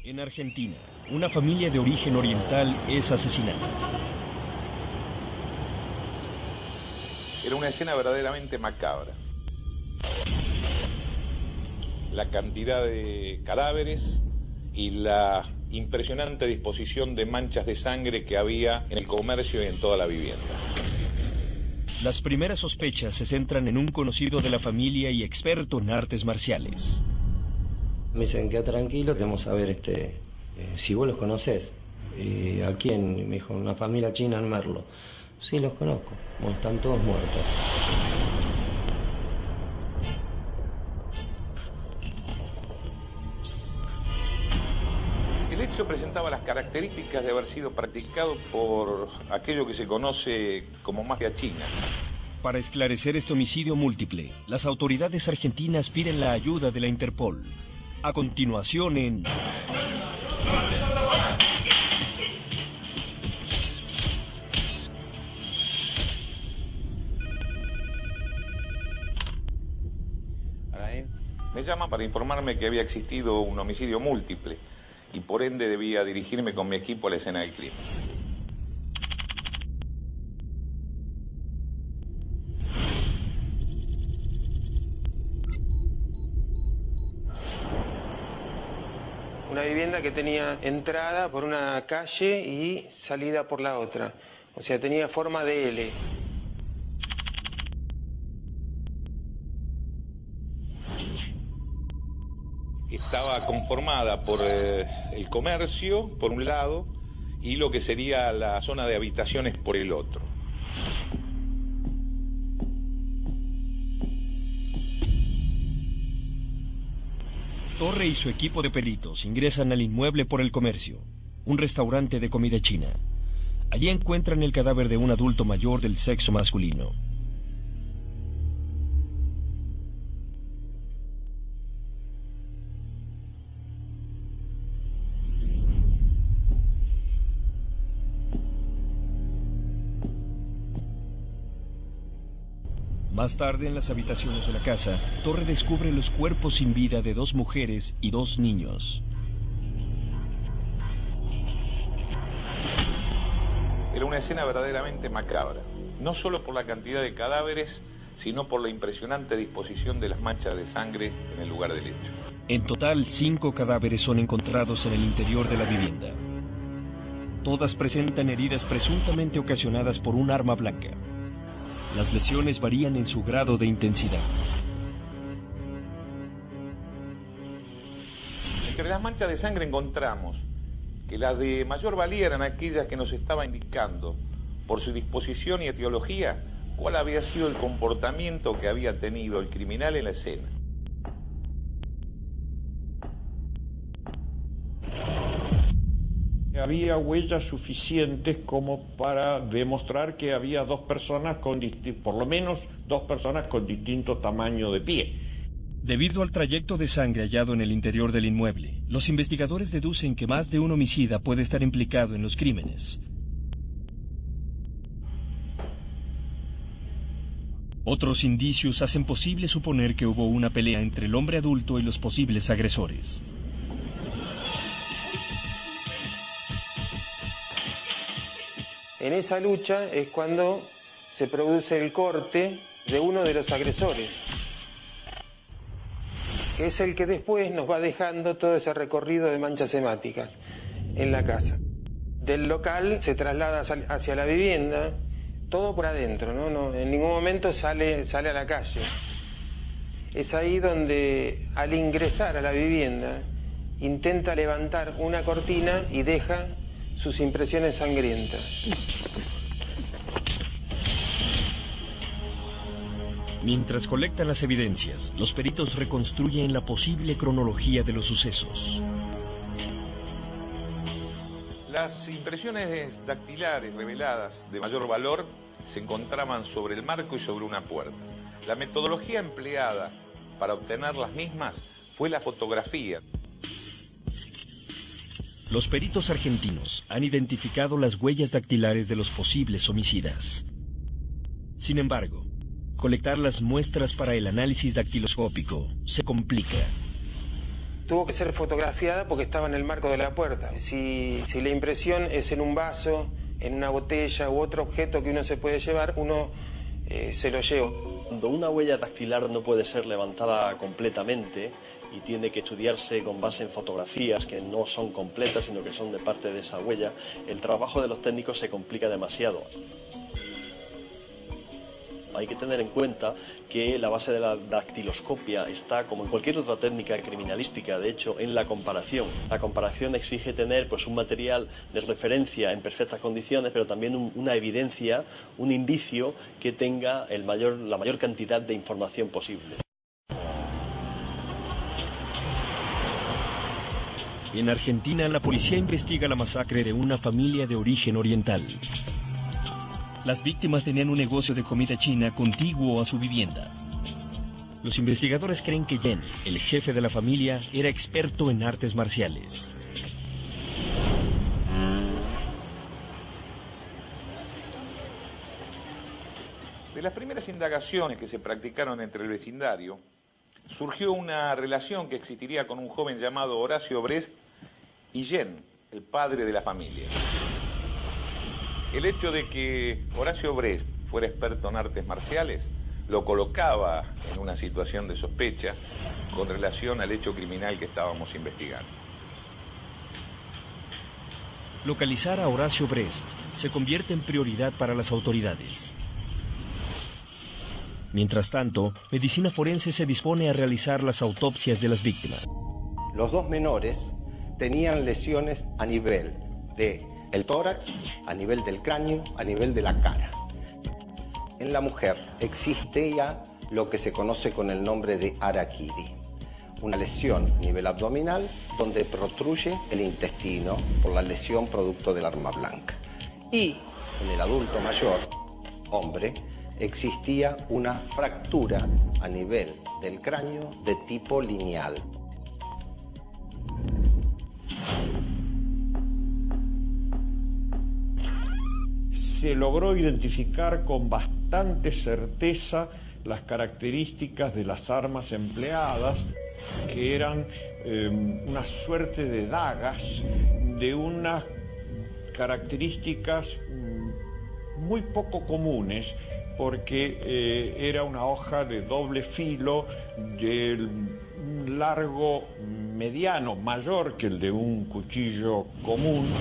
En Argentina, una familia de origen oriental es asesinada. Era una escena verdaderamente macabra. La cantidad de cadáveres y la impresionante disposición de manchas de sangre que había en el comercio y en toda la vivienda. Las primeras sospechas se centran en un conocido de la familia y experto en artes marciales. Me dicen, queda tranquilo, tenemos a ver si vos los conocés. ¿A quién? Me dijo, una familia china en Merlo. Sí, los conozco. Bueno, están todos muertos. El hecho presentaba las características de haber sido practicado por aquello que se conoce como mafia china. Para esclarecer este homicidio múltiple, las autoridades argentinas piden la ayuda de la Interpol. A continuación en... Me llaman para informarme que había existido un homicidio múltiple y por ende debía dirigirme con mi equipo a la escena del crimen. Una vivienda que tenía entrada por una calle y salida por la otra. O sea, tenía forma de L. Estaba conformada por el comercio, por un lado, y lo que sería la zona de habitaciones por el otro. Torre y su equipo de peritos ingresan al inmueble por el comercio, un restaurante de comida china. Allí encuentran el cadáver de un adulto mayor del sexo masculino. Más tarde, en las habitaciones de la casa, Torre descubre los cuerpos sin vida de 2 mujeres y 2 niños. Era una escena verdaderamente macabra, no solo por la cantidad de cadáveres, sino por la impresionante disposición de las manchas de sangre en el lugar del hecho. En total, 5 cadáveres son encontrados en el interior de la vivienda. Todas presentan heridas presuntamente ocasionadas por un arma blanca. Las lesiones varían en su grado de intensidad. Entre las manchas de sangre encontramos que las de mayor valía eran aquellas que nos estaba indicando, por su disposición y etiología, cuál había sido el comportamiento que había tenido el criminal en la escena. Había huellas suficientes como para demostrar que había por lo menos dos personas con distinto tamaño de pie. Debido al trayecto de sangre hallado en el interior del inmueble, los investigadores deducen que más de un homicida puede estar implicado en los crímenes. Otros indicios hacen posible suponer que hubo una pelea entre el hombre adulto y los posibles agresores. En esa lucha es cuando se produce el corte de uno de los agresores, que es el que después nos va dejando todo ese recorrido de manchas hemáticas en la casa. Del local se traslada hacia la vivienda, todo por adentro, ¿no? En ningún momento sale a la calle. Es ahí donde, al ingresar a la vivienda, intenta levantar una cortina y deja sus impresiones sangrientas. Mientras colectan las evidencias, los peritos reconstruyen la posible cronología de los sucesos. Las impresiones dactilares reveladas de mayor valor se encontraban sobre el marco y sobre una puerta. La metodología empleada para obtener las mismas fue la fotografía. Los peritos argentinos han identificado las huellas dactilares de los posibles homicidas. Sin embargo, colectar las muestras para el análisis dactiloscópico se complica. tuvo que ser fotografiada porque estaba en el marco de la puerta. Si la impresión es en un vaso, en una botella u otro objeto que uno se puede llevar, uno se lo lleva. Cuando una huella dactilar no puede ser levantada completamente y tiene que estudiarse con base en fotografías que no son completas, sino que son de parte de esa huella, el trabajo de los técnicos se complica demasiado. Hay que tener en cuenta que la base de la dactiloscopia está, como en cualquier otra técnica criminalística, de hecho, en la comparación. La comparación exige tener pues, un material de referencia en perfectas condiciones, pero también una evidencia, un indicio que tenga la mayor cantidad de información posible. En Argentina, la policía investiga la masacre de una familia de origen oriental. Las víctimas tenían un negocio de comida china contiguo a su vivienda. Los investigadores creen que Yen, el jefe de la familia, era experto en artes marciales. De las primeras indagaciones que se practicaron entre el vecindario, surgió una relación que existiría con un joven llamado Horacio Brest y Yen, el padre de la familia. El hecho de que Horacio Brest fuera experto en artes marciales lo colocaba en una situación de sospecha con relación al hecho criminal que estábamos investigando. Localizar a Horacio Brest se convierte en prioridad para las autoridades. Mientras tanto, Medicina Forense se dispone a realizar las autopsias de las víctimas. Los dos menores tenían lesiones a nivel del tórax, a nivel del cráneo, a nivel de la cara. En la mujer existía lo que se conoce con el nombre de harakiri, una lesión a nivel abdominal donde protruye el intestino por la lesión producto del arma blanca. Y en el adulto mayor, hombre, existía una fractura a nivel del cráneo de tipo lineal. Se logró identificar con bastante certeza las características de las armas empleadas, que eran una suerte de dagas de unas características muy poco comunes, porque era una hoja de doble filo, de largo mediano, mayor que el de un cuchillo común.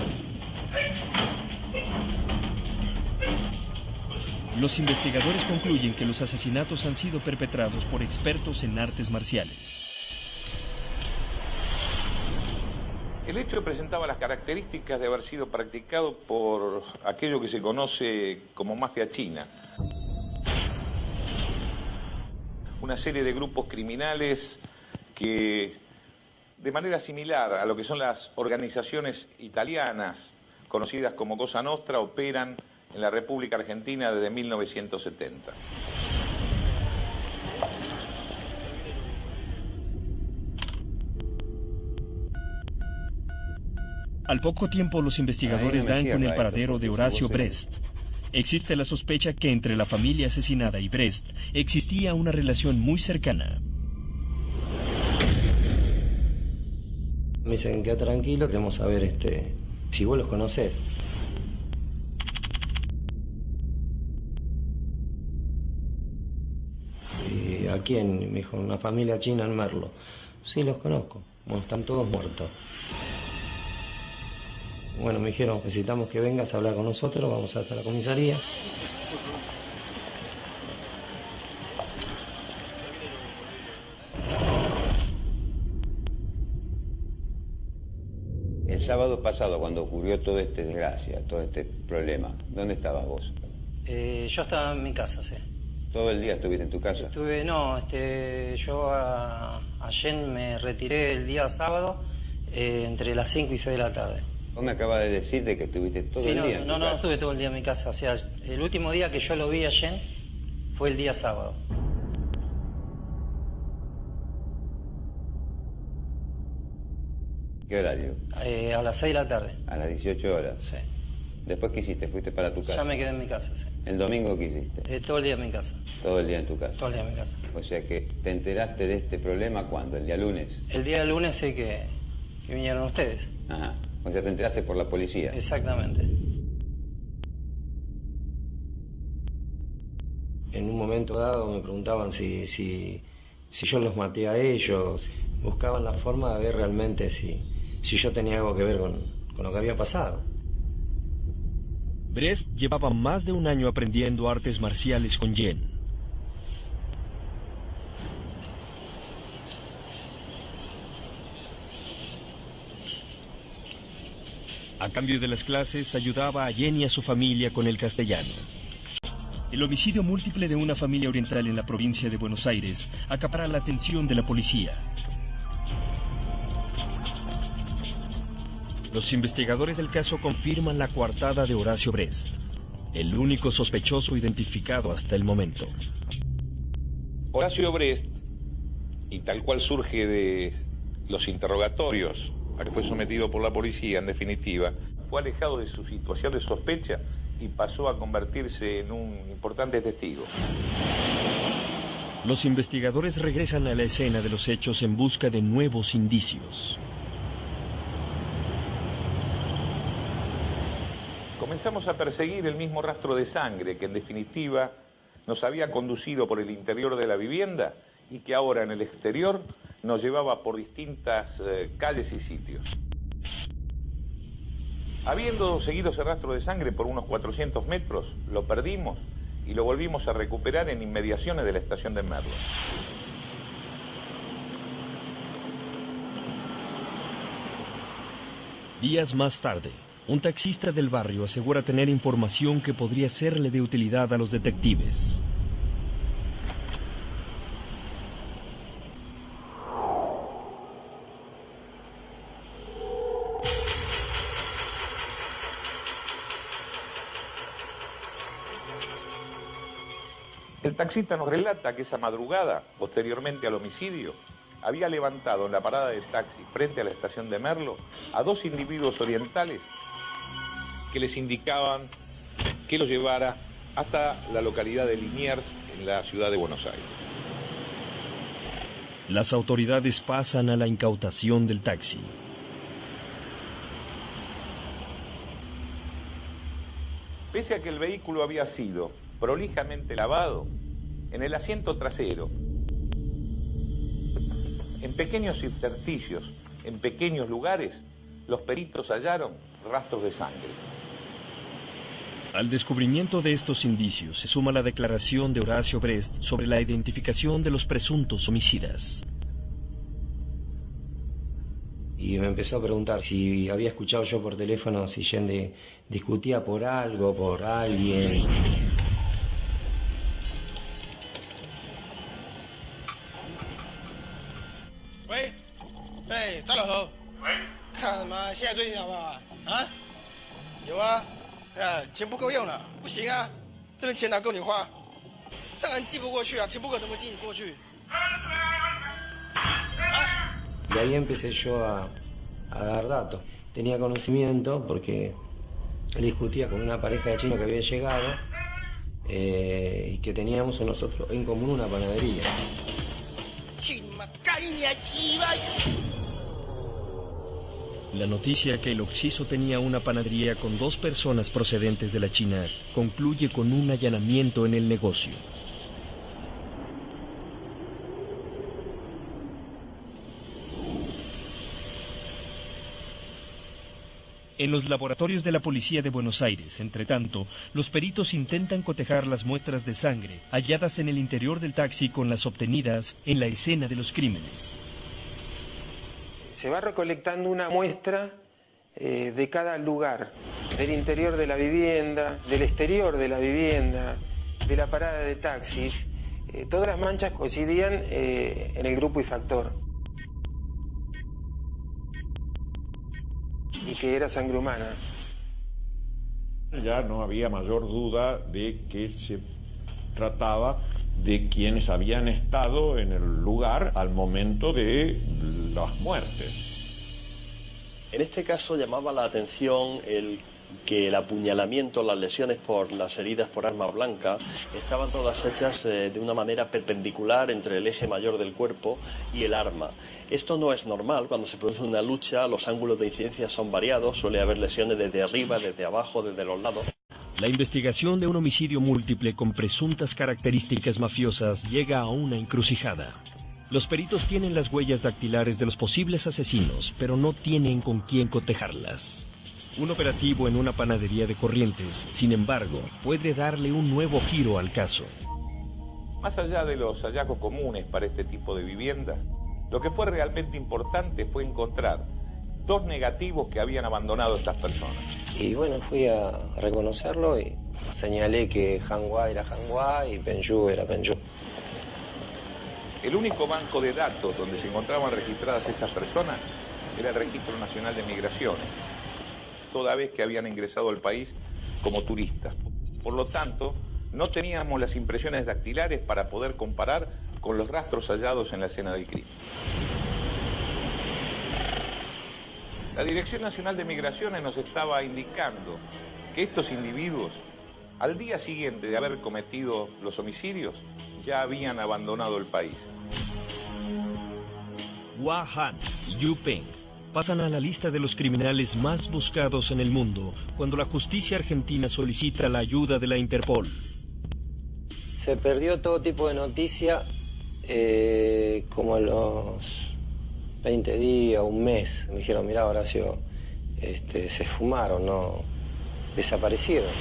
Los investigadores concluyen que los asesinatos han sido perpetrados por expertos en artes marciales. El hecho presentaba las características de haber sido practicado por aquello que se conoce como mafia china. Una serie de grupos criminales que, de manera similar a lo que son las organizaciones italianas, conocidas como Cosa Nostra, operan en la República Argentina desde 1970. Al poco tiempo, los investigadores dan con el paradero de Horacio Brest. Existe la sospecha que entre la familia asesinada y Brest existía una relación muy cercana. Me dicen, queda tranquilo, queremos saber si vos los conocés. ¿A quién? Me dijo, una familia china en Merlo. Sí, los conozco. Bueno, están todos muertos. Bueno, me dijeron, necesitamos que vengas a hablar con nosotros, vamos hasta la comisaría. El sábado pasado, cuando ocurrió toda esta desgracia, todo este problema, ¿dónde estabas vos? Yo estaba en mi casa, sí. ¿Todo el día estuviste en tu casa? Yo ayer me retiré el día sábado entre las 5 y 6 de la tarde. Vos me acabas de decir de que estuviste todo el día en tu casa. No estuve todo el día en mi casa. O sea, el último día que yo lo vi ayer fue el día sábado. ¿Qué horario? A las 6 de la tarde. A las 18 horas. Sí. ¿Después qué hiciste? ¿Fuiste para tu casa? Ya me quedé en mi casa, sí. ¿El domingo qué hiciste? Todo el día en mi casa. Todo el día en tu casa. Todo el día en mi casa. O sea que te enteraste de este problema ¿cuándo? ¿El día lunes? El día lunes sé que vinieron ustedes. Ajá. O sea, te enteraste por la policía. Exactamente. En un momento dado me preguntaban si yo los maté a ellos. Buscaban la forma de ver realmente si yo tenía algo que ver con lo que había pasado. Brest llevaba más de un año aprendiendo artes marciales con Jen. A cambio de las clases, ayudaba a Jen y a su familia con el castellano. El homicidio múltiple de una familia oriental en la provincia de Buenos Aires acapara la atención de la policía. Los investigadores del caso confirman la coartada de Horacio Brest, el único sospechoso identificado hasta el momento. Horacio Brest, y tal cual surge de los interrogatorios a que fue sometido por la policía, en definitiva, fue alejado de su situación de sospecha y pasó a convertirse en un importante testigo. Los investigadores regresan a la escena de los hechos en busca de nuevos indicios. Comenzamos a perseguir el mismo rastro de sangre que en definitiva nos había conducido por el interior de la vivienda y que ahora en el exterior nos llevaba por distintas calles y sitios. Habiendo seguido ese rastro de sangre por unos 400 metros, lo perdimos y lo volvimos a recuperar en inmediaciones de la estación de Merlo. Días más tarde, un taxista del barrio asegura tener información que podría serle de utilidad a los detectives. El taxista nos relata que esa madrugada, posteriormente al homicidio, había levantado en la parada de taxi frente a la estación de Merlo a dos individuos orientales que les indicaban que los llevara hasta la localidad de Liniers, en la ciudad de Buenos Aires. Las autoridades pasan a la incautación del taxi. Pese a que el vehículo había sido prolijamente lavado, en el asiento trasero, en pequeños intersticios, en pequeños lugares, los peritos hallaron rastros de sangre. Al descubrimiento de estos indicios se suma la declaración de Horacio Brest sobre la identificación de los presuntos homicidas. Y me empezó a preguntar si había escuchado yo por teléfono si Jen discutía por algo, por alguien.喂，哎，张老头，喂，看什么？现在最近好不好啊？啊？有啊，钱不够用了，不行啊，这边钱哪够你花？当然寄不过去啊，钱不够怎么寄你过去？ Y ahí empecé yo a dar datos. Tenía conocimiento porque discutía con una pareja de chinos que había llegado y que teníamos nosotros en común una panadería. La noticia que el occiso tenía una panadería con dos personas procedentes de la China concluye con un allanamiento en el negocio. En los laboratorios de la policía de Buenos Aires, entre tanto, los peritos intentan cotejar las muestras de sangre halladas en el interior del taxi con las obtenidas en la escena de los crímenes. Se va recolectando una muestra de cada lugar, del interior de la vivienda, del exterior de la vivienda, de la parada de taxis. Todas las manchas coincidían en el grupo y factor. Y que era sangre humana. Ya no había mayor duda de que se trataba de quienes habían estado en el lugar al momento de las muertes. En este caso llamaba la atención el que el apuñalamiento, las lesiones por las heridas por arma blanca estaban todas hechas de una manera perpendicular entre el eje mayor del cuerpo y el arma. Esto no es normal. Cuando se produce una lucha, los ángulos de incidencia son variados, suele haber lesiones desde arriba, desde abajo, desde los lados. La investigación de un homicidio múltiple con presuntas características mafiosas llega a una encrucijada. Los peritos tienen las huellas dactilares de los posibles asesinos, pero no tienen con quién cotejarlas. Un operativo en una panadería de Corrientes, sin embargo, puede darle un nuevo giro al caso. Más allá de los hallazgos comunes para este tipo de vivienda, lo que fue realmente importante fue encontrar 2 negativos que habían abandonado estas personas. Y bueno, fui a reconocerlo y señalé que Hanwha era Hanwha y Penyu era Penyu. El único banco de datos donde se encontraban registradas estas personas era el Registro Nacional de Migraciones, toda vez que habían ingresado al país como turistas. Por lo tanto, no teníamos las impresiones dactilares para poder comparar con los rastros hallados en la escena del crimen. La Dirección Nacional de Migraciones nos estaba indicando que estos individuos, al día siguiente de haber cometido los homicidios, ya habían abandonado el país. Hua Han y Yu Peng pasan a la lista de los criminales más buscados en el mundo cuando la justicia argentina solicita la ayuda de la Interpol. Se perdió todo tipo de noticia como a los 20 días, un mes. Me dijeron, mirá, Horacio, se esfumaron, no, desaparecieron.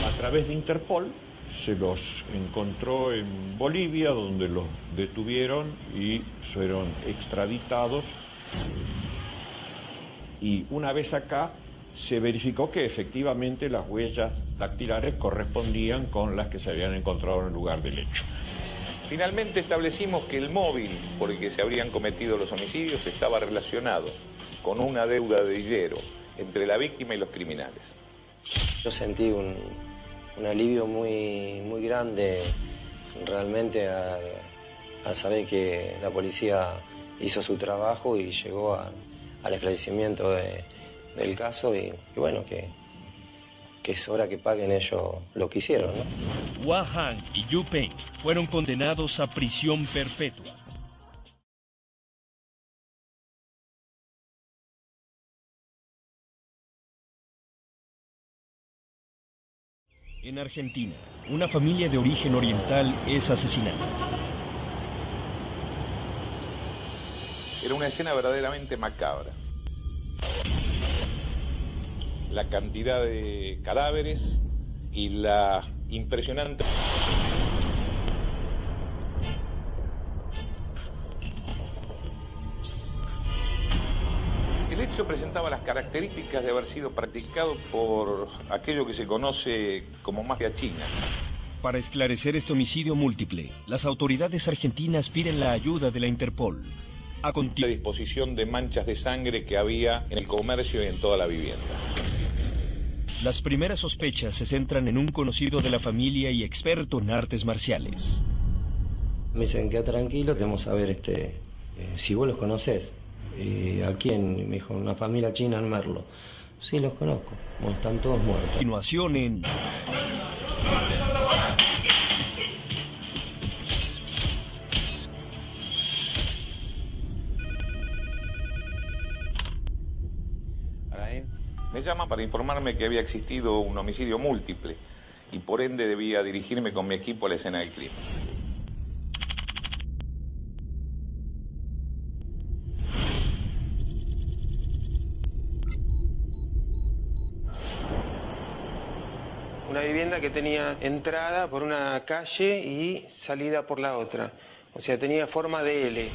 A través de Interpol se los encontró en Bolivia, donde los detuvieron y fueron extraditados. Y una vez acá se verificó que efectivamente las huellas dactilares correspondían con las que se habían encontrado en el lugar del hecho. Finalmente establecimos que el móvil por el que se habrían cometido los homicidios estaba relacionado con una deuda de dinero entre la víctima y los criminales. Yo sentí un alivio muy grande realmente al saber que la policía hizo su trabajo y llegó al esclarecimiento del caso y bueno, que es hora que paguen ellos lo que hicieron, ¿no? Hua Han y Yu Peng fueron condenados a prisión perpetua. En Argentina, una familia de origen oriental es asesinada. Era una escena verdaderamente macabra. La cantidad de cadáveres y la impresionante... El hecho presentaba las características de haber sido practicado por aquello que se conoce como mafia china. Para esclarecer este homicidio múltiple, las autoridades argentinas piden la ayuda de la Interpol. A disposición de manchas de sangre que había en el comercio y en toda la vivienda. Las primeras sospechas se centran en un conocido de la familia y experto en artes marciales. Me dicen, queda tranquilo, queremos saber si vos los conocés. ¿A quién? Me dijo, una familia china en Merlo. Sí, los conozco. Bueno, están todos muertos. A continuación en... Me llaman para informarme que había existido un homicidio múltiple y por ende debía dirigirme con mi equipo a la escena del crimen. Una vivienda que tenía entrada por una calle y salida por la otra. O sea, tenía forma de L.